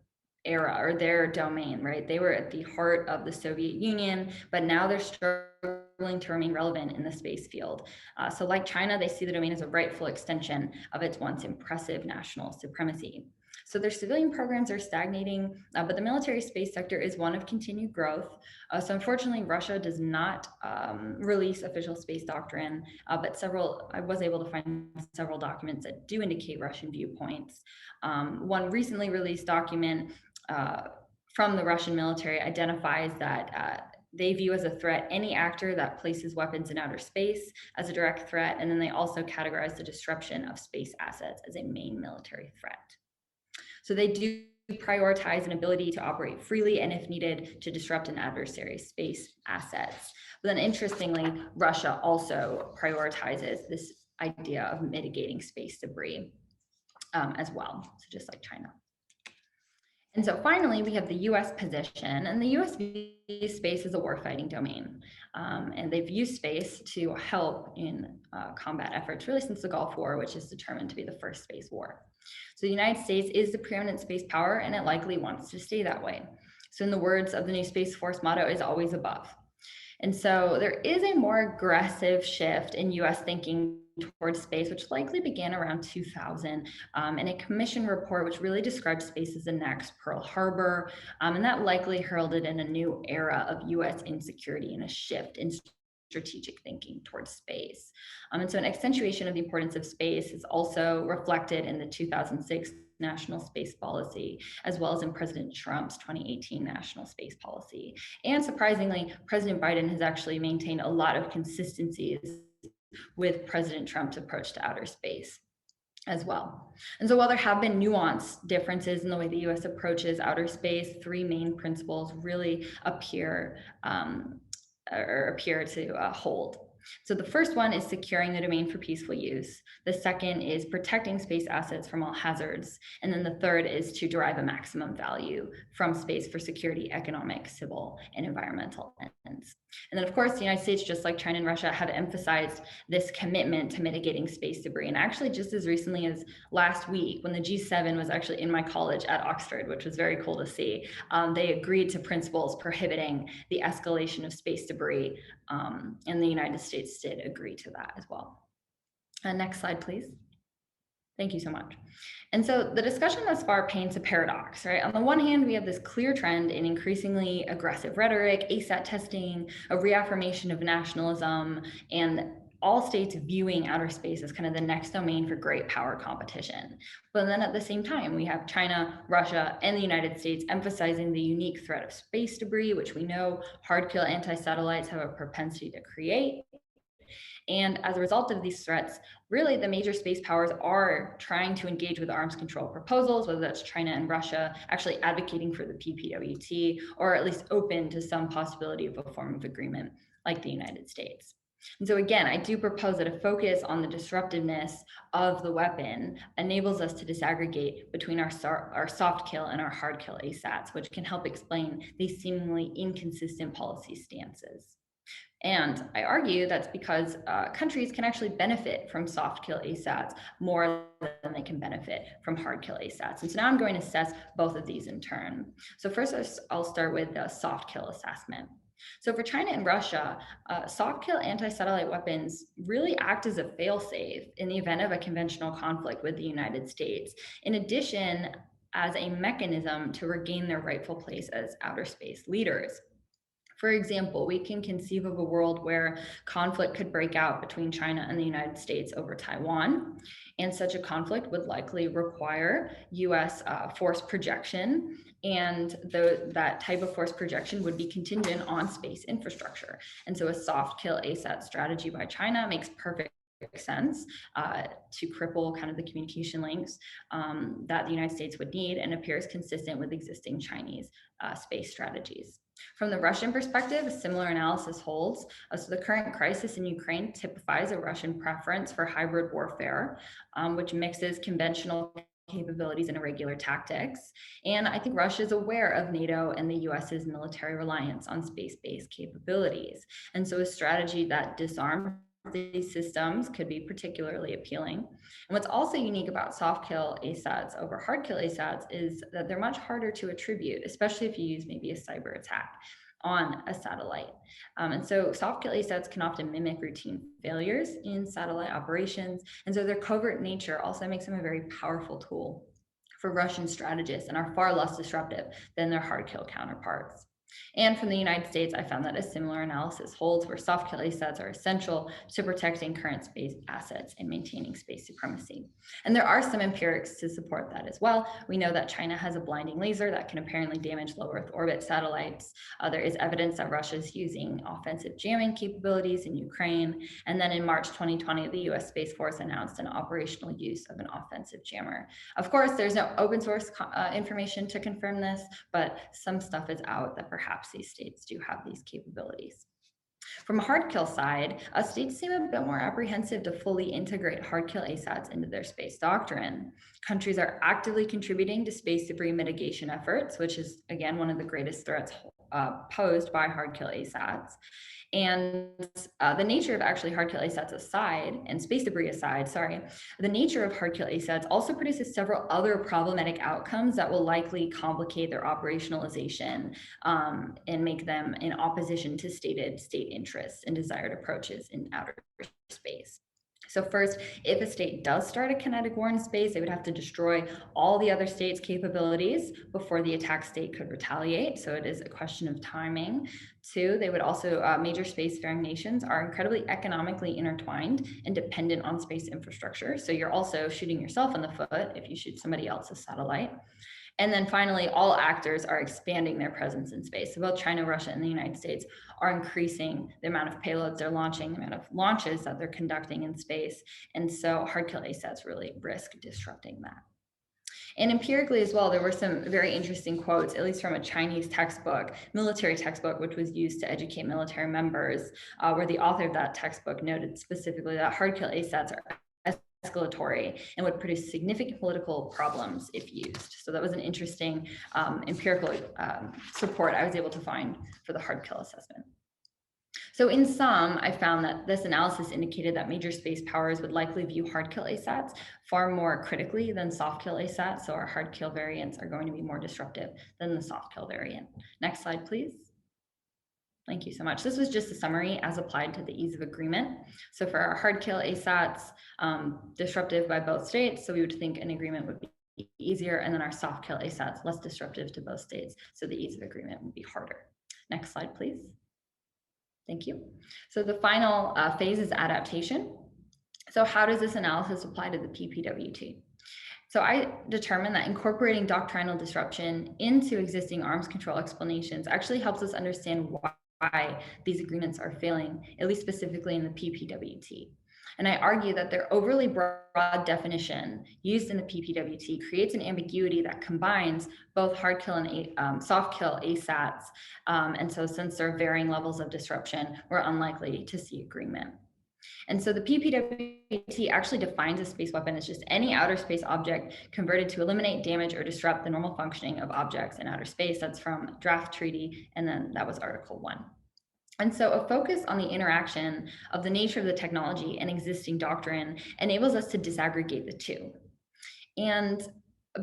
era or their domain, right? They were at the heart of the Soviet Union, but now they're struggling to remain relevant in the space field. So like China, they see the domain as a rightful extension of its once impressive national supremacy. So their civilian programs are stagnating, but the military space sector is one of continued growth. So unfortunately, Russia does not release official space doctrine, but I was able to find several documents that do indicate Russian viewpoints. One recently released document from the Russian military identifies that they view as a threat any actor that places weapons in outer space as a direct threat, and then they also categorize the disruption of space assets as a main military threat. So they do prioritize an ability to operate freely and, if needed, to disrupt an adversary's space assets. But then interestingly, Russia also prioritizes this idea of mitigating space debris as well, so just like China. And so finally, we have the US position, and the US views space as a warfighting domain. And they've used space to help in combat efforts really since the Gulf War, which is determined to be the first space war. So the United States is the preeminent space power, and it likely wants to stay that way. So in the words of the new Space Force motto, is always above. And so there is a more aggressive shift in US thinking towards space, which likely began around 2000, in a commission report which really described space as the next Pearl Harbor, and that likely heralded in a new era of US insecurity and a shift in strategic thinking towards space. And so an accentuation of the importance of space is also reflected in the 2006 National Space Policy, as well as in President Trump's 2018 National Space Policy. And surprisingly, President Biden has actually maintained a lot of consistencies with President Trump's approach to outer space as well. And so while there have been nuanced differences in the way the US approaches outer space, three main principles really appear to hold. So the first one is securing the domain for peaceful use. The second is protecting space assets from all hazards. And then the third is to derive a maximum value from space for security, economic, civil, and environmental ends. And then, of course, the United States, just like China and Russia, have emphasized this commitment to mitigating space debris. And actually, just as recently as last week, when the G7 was actually in my college at Oxford, which was very cool to see, they agreed to principles prohibiting the escalation of space debris, and the United States did agree to that as well. Next slide, please. Thank you so much. And so the discussion thus far paints a paradox, right? On the one hand, we have this clear trend in increasingly aggressive rhetoric, ASAT testing, a reaffirmation of nationalism, and all states viewing outer space as kind of the next domain for great power competition. But then at the same time, we have China, Russia, and the United States emphasizing the unique threat of space debris, which we know hard-kill anti-satellites have a propensity to create. And as a result of these threats, really the major space powers are trying to engage with arms control proposals, whether that's China and Russia actually advocating for the PPWT, or at least open to some possibility of a form of agreement like the United States. And so again, I do propose that a focus on the disruptiveness of the weapon enables us to disaggregate between our soft kill and our hard kill ASATs, which can help explain these seemingly inconsistent policy stances. And I argue that's because countries can actually benefit from soft kill ASATs more than they can benefit from hard kill ASATs. And so now I'm going to assess both of these in turn. So first, I'll start with the soft kill assessment. So for China and Russia, soft kill anti-satellite weapons really act as a fail-safe in the event of a conventional conflict with the United States. In addition, as a mechanism to regain their rightful place as outer space leaders. For example, we can conceive of a world where conflict could break out between China and the United States over Taiwan, and such a conflict would likely require US force projection, and that type of force projection would be contingent on space infrastructure. And so a soft kill ASAT strategy by China makes perfect sense to cripple kind of the communication links that the United States would need, and appears consistent with existing Chinese space strategies. From the Russian perspective, a similar analysis holds. So the current crisis in Ukraine typifies a Russian preference for hybrid warfare, which mixes conventional capabilities and irregular tactics. And I think Russia is aware of NATO and the US's military reliance on space-based capabilities. And so a strategy that disarms these systems could be particularly appealing. And what's also unique about soft kill ASATs over hard kill ASATs is that they're much harder to attribute, especially if you use maybe a cyber attack on a satellite. And so soft kill ASATs can often mimic routine failures in satellite operations. And so their covert nature also makes them a very powerful tool for Russian strategists and are far less disruptive than their hard kill counterparts. And from the United States, I found that a similar analysis holds, where soft kill ASATs are essential to protecting current space assets and maintaining space supremacy. And there are some empirics to support that as well. We know that China has a blinding laser that can apparently damage low Earth orbit satellites. There is evidence that Russia is using offensive jamming capabilities in Ukraine. And then in March 2020, the US Space Force announced an operational use of an offensive jammer. Of course, there's no open source information to confirm this, but some stuff is out that perhaps these states do have these capabilities. From a hard kill side, states seem a bit more apprehensive to fully integrate hard kill ASATs into their space doctrine. Countries are actively contributing to space debris mitigation efforts, which is, again, one of the greatest threats posed by hard kill ASATs. And the nature of actually hard kill ASATs aside, and space debris aside, the nature of hard kill ASATs also produces several other problematic outcomes that will likely complicate their operationalization and make them in opposition to stated state interests and desired approaches in outer space. So first, if a state does start a kinetic war in space, they would have to destroy all the other states' capabilities before the attack state could retaliate. So it is a question of timing. Two, they would also, major spacefaring nations are incredibly economically intertwined and dependent on space infrastructure. So you're also shooting yourself in the foot if you shoot somebody else's satellite. And then finally, all actors are expanding their presence in space. So both China, Russia, and the United States are increasing the amount of payloads they're launching, the amount of launches that they're conducting in space. And so hard kill ASATs really risk disrupting that. And empirically as well, there were some very interesting quotes, at least from a Chinese textbook, military textbook, which was used to educate military members, where the author of that textbook noted specifically that hard kill ASATs are escalatory and would produce significant political problems if used. So that was an interesting empirical support I was able to find for the hard kill assessment. So in sum, I found that this analysis indicated that major space powers would likely view hard kill ASATs far more critically than soft kill ASATs. So our hard kill variants are going to be more disruptive than the soft kill variant. Next slide, please. Thank you so much. This was just a summary as applied to the ease of agreement. So for our hard kill ASATs, disruptive by both states, so we would think an agreement would be easier, and then our soft kill ASATs, less disruptive to both states, so the ease of agreement would be harder. Next slide, please. Thank you. So the final phase is adaptation. So how does this analysis apply to the PPWT? So I determined that incorporating doctrinal disruption into existing arms control explanations actually helps us understand why these agreements are failing, at least specifically in the PPWT. And I argue that their overly broad definition used in the PPWT creates an ambiguity that combines both hard kill and soft kill ASATs. And so since there are varying levels of disruption, we're unlikely to see agreement. And so the PPWT actually defines a space weapon as just any outer space object converted to eliminate, damage, or disrupt the normal functioning of objects in outer space. That's from draft treaty, and then that was Article 1. And so a focus on the interaction of the nature of the technology and existing doctrine enables us to disaggregate the two. And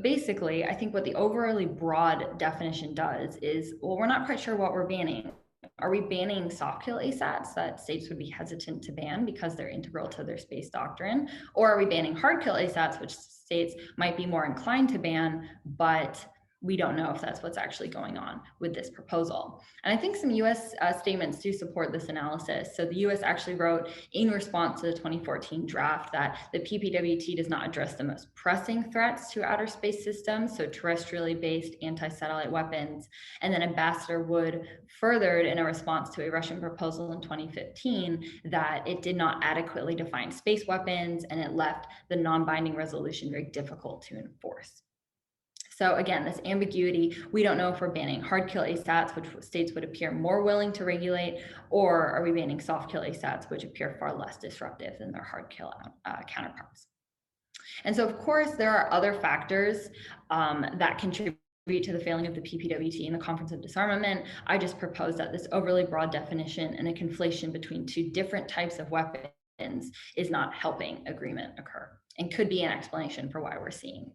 basically, I think what the overly broad definition does is, well, we're not quite sure what we're banning. Are we banning soft kill ASATs that states would be hesitant to ban because they're integral to their space doctrine? Or are we banning hard kill ASATs, which states might be more inclined to ban, but we don't know if that's what's actually going on with this proposal. And I think some US statements do support this analysis. So the US actually wrote in response to the 2014 draft that the PPWT does not address the most pressing threats to outer space systems, so terrestrially based anti-satellite weapons. And then Ambassador Wood furthered in a response to a Russian proposal in 2015 that it did not adequately define space weapons and it left the non-binding resolution very difficult to enforce. So again, this ambiguity, we don't know if we're banning hard kill ASATs, which states would appear more willing to regulate, or are we banning soft kill ASATs, which appear far less disruptive than their hard kill counterparts. And so of course, there are other factors that contribute to the failing of the PPWT in the Conference of Disarmament. I just proposed that this overly broad definition and a conflation between two different types of weapons is not helping agreement occur and could be an explanation for why we're seeing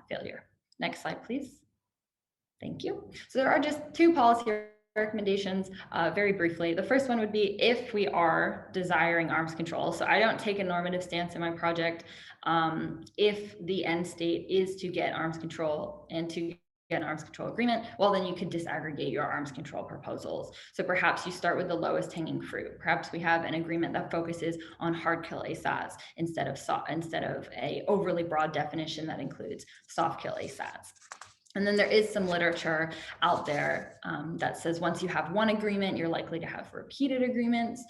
failure. Next slide, please. Thank you. So there are just two policy recommendations very briefly. The first one would be if we are desiring arms control. So I don't take a normative stance in my project. If the end state is to get arms control and to get an arms control agreement, well, then you could disaggregate your arms control proposals. So perhaps you start with the lowest hanging fruit. Perhaps we have an agreement that focuses on hard kill ASATs instead of a overly broad definition that includes soft kill ASATs. And then there is some literature out there that says once you have one agreement, you're likely to have repeated agreements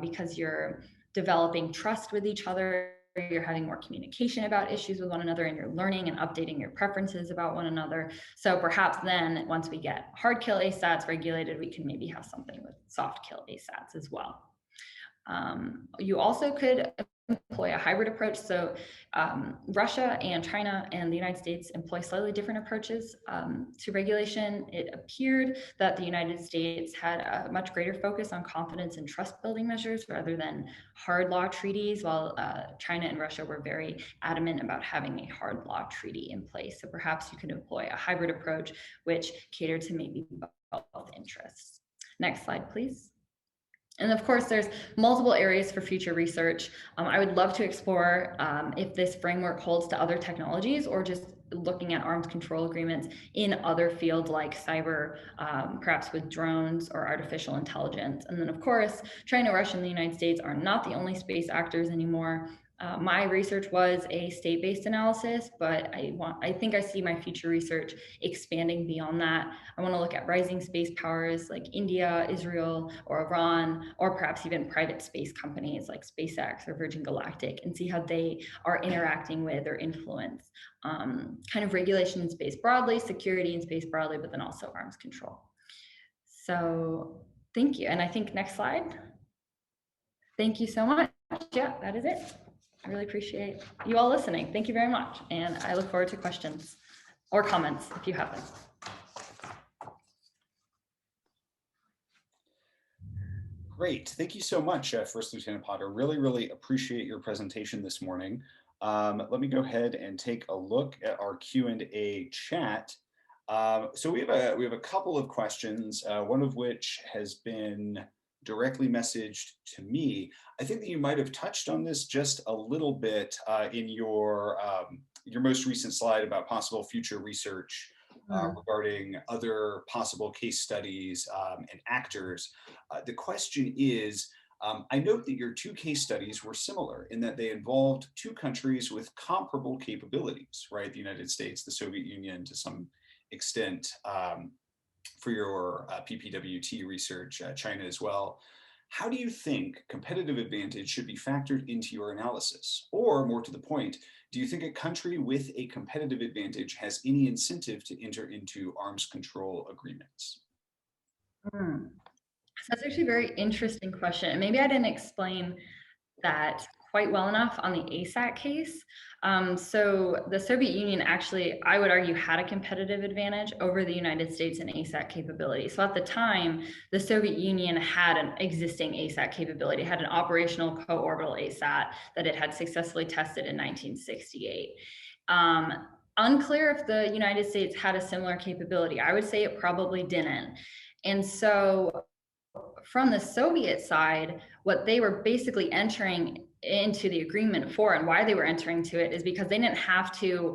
because you're developing trust with each other. You're having more communication about issues with one another, and you're learning and updating your preferences about one another. So perhaps then once we get hard kill ASATs regulated, we can maybe have something with soft kill ASATs as well. You also could employ a hybrid approach. So Russia and China and the United States employ slightly different approaches to regulation. It appeared that the United States had a much greater focus on confidence and trust building measures rather than hard law treaties, while China and Russia were very adamant about having a hard law treaty in place. So perhaps you could employ a hybrid approach which catered to maybe both interests. Next slide, please. And of course, there's multiple areas for future research. I would love to explore if this framework holds to other technologies or just looking at arms control agreements in other fields like cyber, perhaps with drones or artificial intelligence. And then of course, China, Russia, and the United States are not the only space actors anymore. My research was a state-based analysis, but I think I see my future research expanding beyond that. I want to look at rising space powers like India, Israel, or Iran, or perhaps even private space companies like SpaceX or Virgin Galactic, and see how they are interacting with or influence kind of regulation in space broadly, security in space broadly, but then also arms control. So thank you. And I think next slide. Thank you so much. Yeah, that is it. I really appreciate you all listening. Thank you very much. And I look forward to questions or comments if you have them. Great. Thank you so much, First Lieutenant Potter. Really, really appreciate your presentation this morning. Let me go ahead and take a look at our Q&A chat. So we have a couple of questions, one of which has been directly messaged to me. I think that you might have touched on this just a little bit in your most recent slide about possible future research regarding other possible case studies and actors. The question is, I note that your two case studies were similar in that they involved two countries with comparable capabilities, right? The United States, the Soviet Union to some extent, for your PPWT research, China as well. How do you think competitive advantage should be factored into your analysis? Or more to the point, do you think a country with a competitive advantage has any incentive to enter into arms control agreements? So that's actually a very interesting question. And maybe I didn't explain that quite well enough on the ASAT case. So the Soviet Union actually, I would argue, had a competitive advantage over the United States in ASAT capability. So at the time, the Soviet Union had an existing ASAT capability, had an operational co-orbital ASAT that it had successfully tested in 1968. Unclear if the United States had a similar capability. I would say it probably didn't. And so from the Soviet side, what they were basically entering into the agreement for and why they were entering to it is because they didn't have to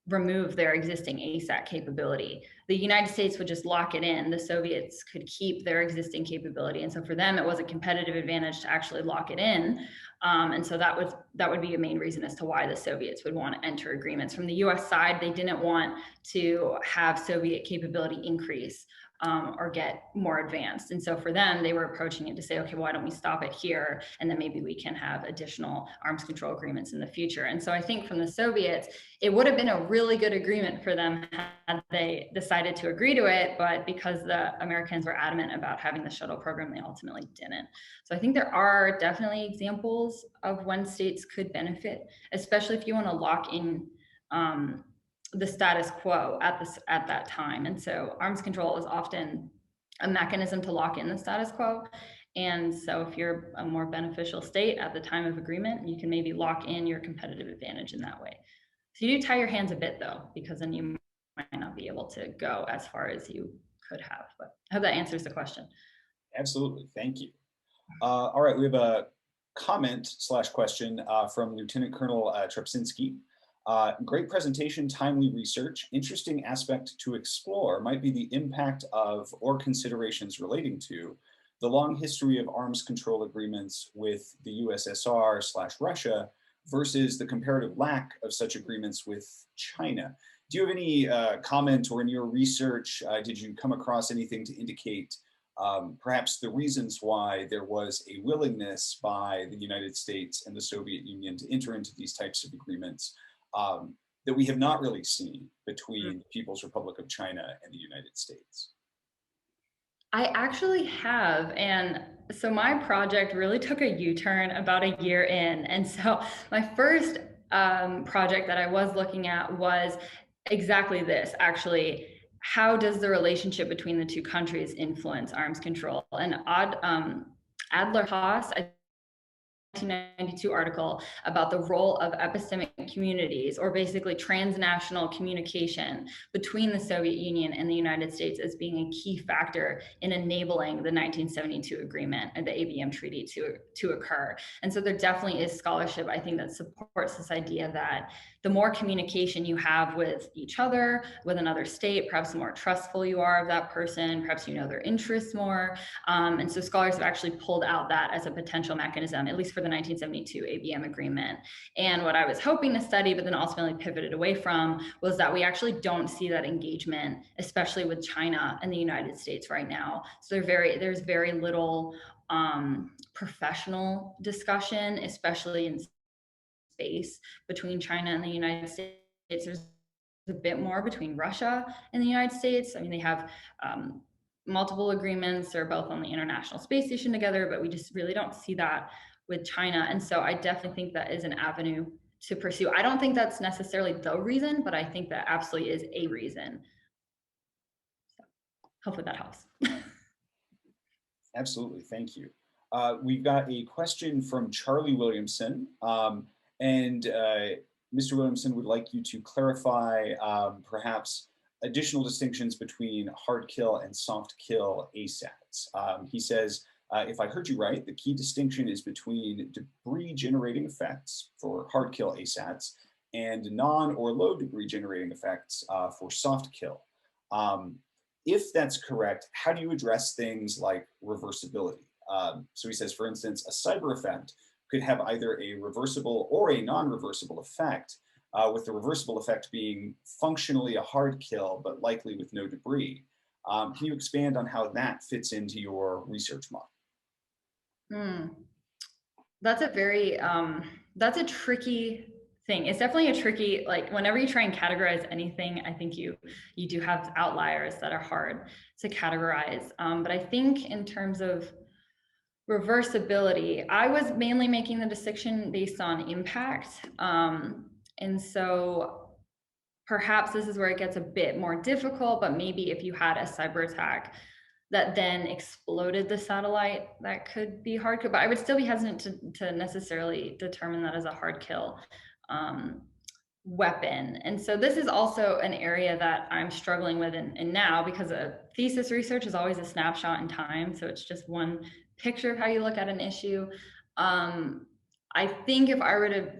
remove their existing ASAT capability. The United States would just lock it in. The Soviets could keep their existing capability. And so for them, it was a competitive advantage to actually lock it in. And so that would be a main reason as to why the Soviets would want to enter agreements. From the US side, they didn't want to have Soviet capability increase or get more advanced. And so for them, they were approaching it to say, okay, why don't we stop it here? And then maybe we can have additional arms control agreements in the future. And so I think from the Soviets, it would have been a really good agreement for them had they decided to agree to it. But because the Americans were adamant about having the shuttle program, they ultimately didn't. So I think there are definitely examples of when states could benefit, especially if you want to lock in the status quo at that time. And so arms control is often a mechanism to lock in the status quo. And so if you're a more beneficial state at the time of agreement, you can maybe lock in your competitive advantage in that way. So you do tie your hands a bit though, because then you might not be able to go as far as you could have. But I hope that answers the question. Absolutely, thank you. All right, we have a comment/question from Lieutenant Colonel Trepsinski. Great presentation, timely research. Interesting aspect to explore might be the impact of or considerations relating to the long history of arms control agreements with the USSR/Russia versus the comparative lack of such agreements with China. Do you have any comment, or in your research, did you come across anything to indicate perhaps the reasons why there was a willingness by the United States and the Soviet Union to enter into these types of agreements that we have not really seen between the People's Republic of China and the United States? I actually have. And so my project really took a U-turn about a year in. And so my first project that I was looking at was exactly this, actually. How does the relationship between the two countries influence arms control? And Adler-Haas, 1992 article about the role of epistemic communities, or basically transnational communication between the Soviet Union and the United States, as being a key factor in enabling the 1972 agreement and the ABM Treaty to occur. And so there definitely is scholarship, I think, that supports this idea that the more communication you have with each other, with another state, perhaps the more trustful you are of that person, perhaps you know their interests more. And so scholars have actually pulled out that as a potential mechanism, at least for the 1972 ABM agreement. And what I was hoping to study, but then ultimately pivoted away from, was that we actually don't see that engagement, especially with China and the United States right now. So there's very little professional discussion, especially in space, between China and the United States. There's a bit more between Russia and the United States. I mean, they have multiple agreements. They're both on the International Space Station together, but we just really don't see that with China. And so I definitely think that is an avenue to pursue. I don't think that's necessarily the reason, but I think that absolutely is a reason. So hopefully that helps. Absolutely, thank you. We've got a question from Charlie Williamson, and Mr. Williamson would like you to clarify perhaps additional distinctions between hard kill and soft kill ASATs. He says, if I heard you right, the key distinction is between debris generating effects for hard kill ASATs and non or low debris generating effects for soft kill. If that's correct, how do you address things like reversibility? So he says, for instance, a cyber effect could have either a reversible or a non-reversible effect, with the reversible effect being functionally a hard kill, but likely with no debris. Can you expand on how that fits into your research model? That's a very, that's a tricky thing. It's definitely a tricky, like whenever you try and categorize anything, I think you do have outliers that are hard to categorize. But I think in terms of reversibility, I was mainly making the distinction based on impact. And so perhaps this is where it gets a bit more difficult, but maybe if you had a cyber attack that then exploded the satellite, that could be hard kill, but I would still be hesitant to necessarily determine that as a hard kill weapon. And so this is also an area that I'm struggling with and now, because a thesis research is always a snapshot in time. So it's just one picture of how you look at an issue. I think if I were to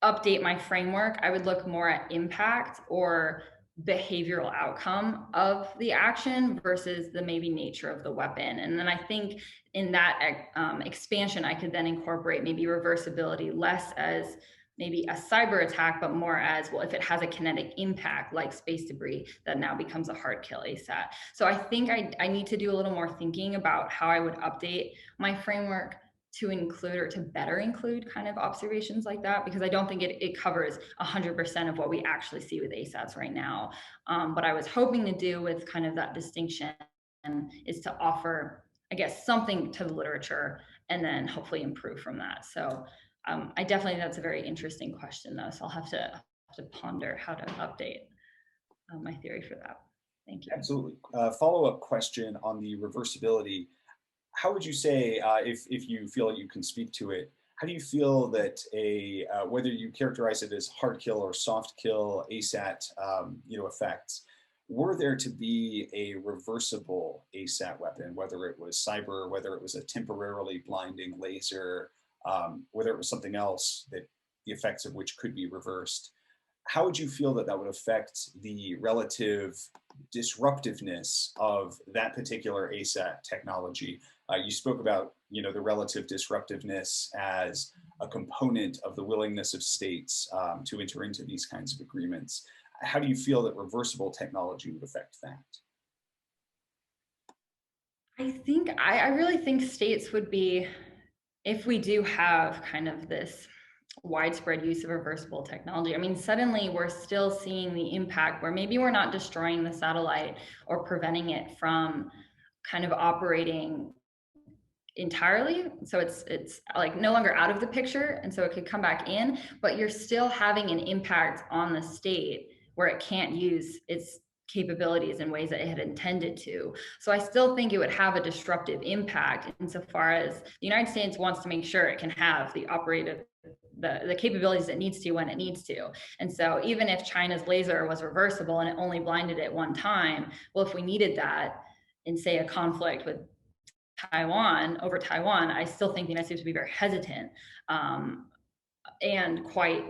update my framework, I would look more at impact or behavioral outcome of the action versus the maybe nature of the weapon. And then I think in that expansion, I could then incorporate maybe reversibility less as maybe a cyber attack, but more as, well, if it has a kinetic impact like space debris, that now becomes a hard kill ASAT. So I think I need to do a little more thinking about how I would update my framework to include or to better include kind of observations like that, because I don't think it covers 100% of what we actually see with ASATs right now. What I was hoping to do with kind of that distinction is to offer, I guess, something to the literature and then hopefully improve from that. So I definitely, that's a very interesting question though. So I'll have to ponder how to update my theory for that. Thank you. Absolutely. Follow-up question on the reversibility. How would you say, if you feel you can speak to it, how do you feel that whether you characterize it as hard kill or soft kill ASAT, effects, were there to be a reversible ASAT weapon, whether it was cyber, whether it was a temporarily blinding laser, whether it was something else that the effects of which could be reversed, how would you feel that that would affect the relative disruptiveness of that particular ASAT technology? You spoke about, the relative disruptiveness as a component of the willingness of states to enter into these kinds of agreements. How do you feel that reversible technology would affect that? I really think states would be, if we do have kind of this widespread use of reversible technology, I mean, suddenly we're still seeing the impact where maybe we're not destroying the satellite or preventing it from kind of operating entirely. So it's like no longer out of the picture. And so it could come back in, but you're still having an impact on the state where it can't use its capabilities in ways that it had intended to. So I still think it would have a disruptive impact insofar as the United States wants to make sure it can have the the capabilities it needs to when it needs to. And so even if China's laser was reversible and it only blinded it one time, well, if we needed that in, say, a conflict with Taiwan, I still think the United States would be very hesitant and quite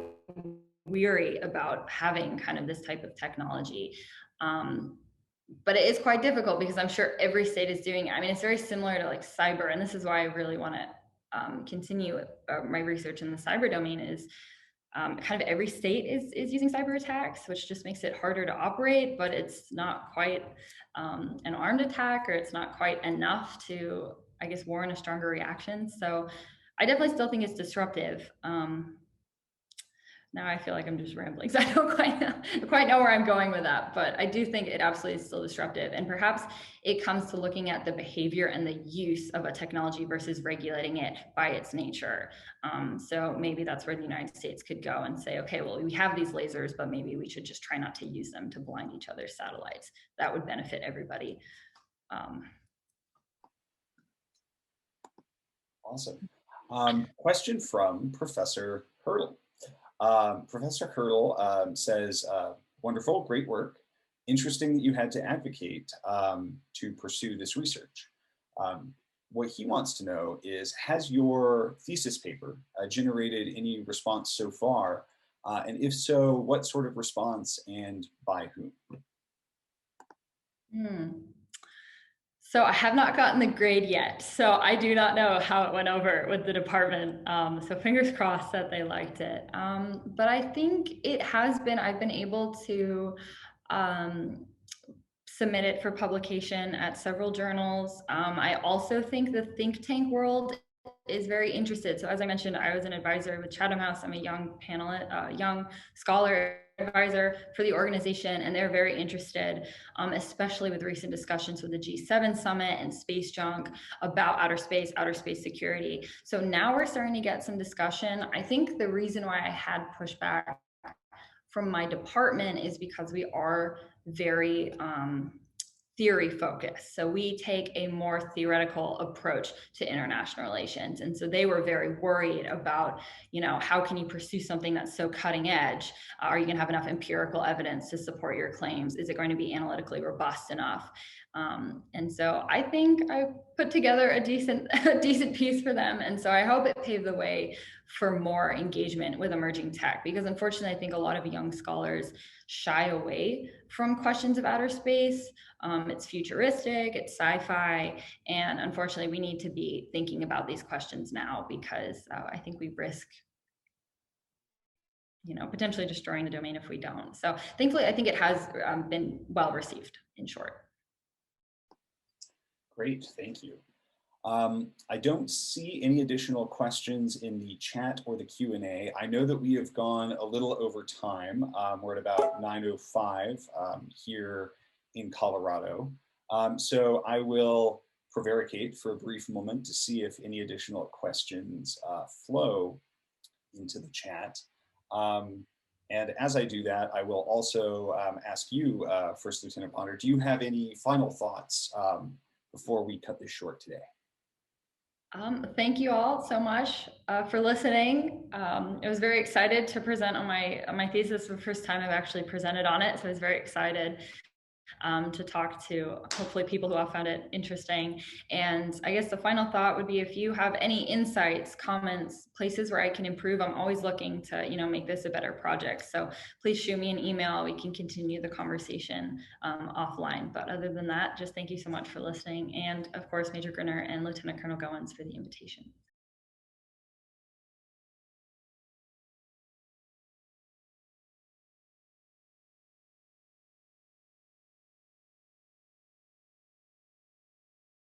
weary about having kind of this type of technology. But it is quite difficult because I'm sure every state is doing it. I mean, it's very similar to like cyber, and this is why I really want to continue my research in the cyber domain is kind of every state is using cyber attacks, which just makes it harder to operate, but it's not quite an armed attack, or it's not quite enough to, I guess, warrant a stronger reaction. So I definitely still think it's disruptive. Now I feel like I'm just rambling, so I don't quite know where I'm going with that. But I do think it absolutely is still disruptive. And perhaps it comes to looking at the behavior and the use of a technology versus regulating it by its nature. So maybe that's where the United States could go and say, okay, well, we have these lasers, but maybe we should just try not to use them to blind each other's satellites. That would benefit everybody. Awesome. Question from Professor Hurdle. Professor Hurdle says, wonderful, great work. Interesting that you had to advocate to pursue this research. What he wants to know is, has your thesis paper generated any response so far? And if so, what sort of response and by whom? So I have not gotten the grade yet, so I do not know how it went over with the department. So fingers crossed that they liked it. But I think it has been, I've been able to submit it for publication at several journals. I also think the think tank world is very interested. So as I mentioned, I was an advisor with Chatham House. I'm a young panelist, young scholar advisor for the organization, and they're very interested, especially with recent discussions with the G7 summit and space junk about outer space security. So now we're starting to get some discussion. I think the reason why I had pushback from my department is because we are very theory focused. So we take a more theoretical approach to international relations. And so they were very worried about, how can you pursue something that's so cutting edge? Are you going to have enough empirical evidence to support your claims? Is it going to be analytically robust enough? And so I think I put together a decent piece for them. And so I hope it paved the way for more engagement with emerging tech, because unfortunately, I think a lot of young scholars shy away from questions of outer space. It's futuristic, it's sci-fi, and unfortunately, we need to be thinking about these questions now, because I think we risk potentially destroying the domain if we don't. So thankfully, I think it has been well received, in short. Great, thank you. I don't see any additional questions in the chat or the Q&A. I know that we have gone a little over time. We're at about 9:05 here in Colorado. So I will prevaricate for a brief moment to see if any additional questions flow into the chat. And as I do that, I will also ask you, First Lieutenant Potter, do you have any final thoughts before we cut this short today? Thank you all so much for listening. I was very excited to present on my thesis for the first time I've actually presented on it. So I was very excited to talk to hopefully people who have found it interesting. And I guess the final thought would be, if you have any insights, comments, places where I can improve, I'm always looking to make this a better project. So please shoot me an email. We can continue the conversation offline. But other than that, just thank you so much for listening. And of course, Major Grinner and Lieutenant Colonel Goins for the invitation.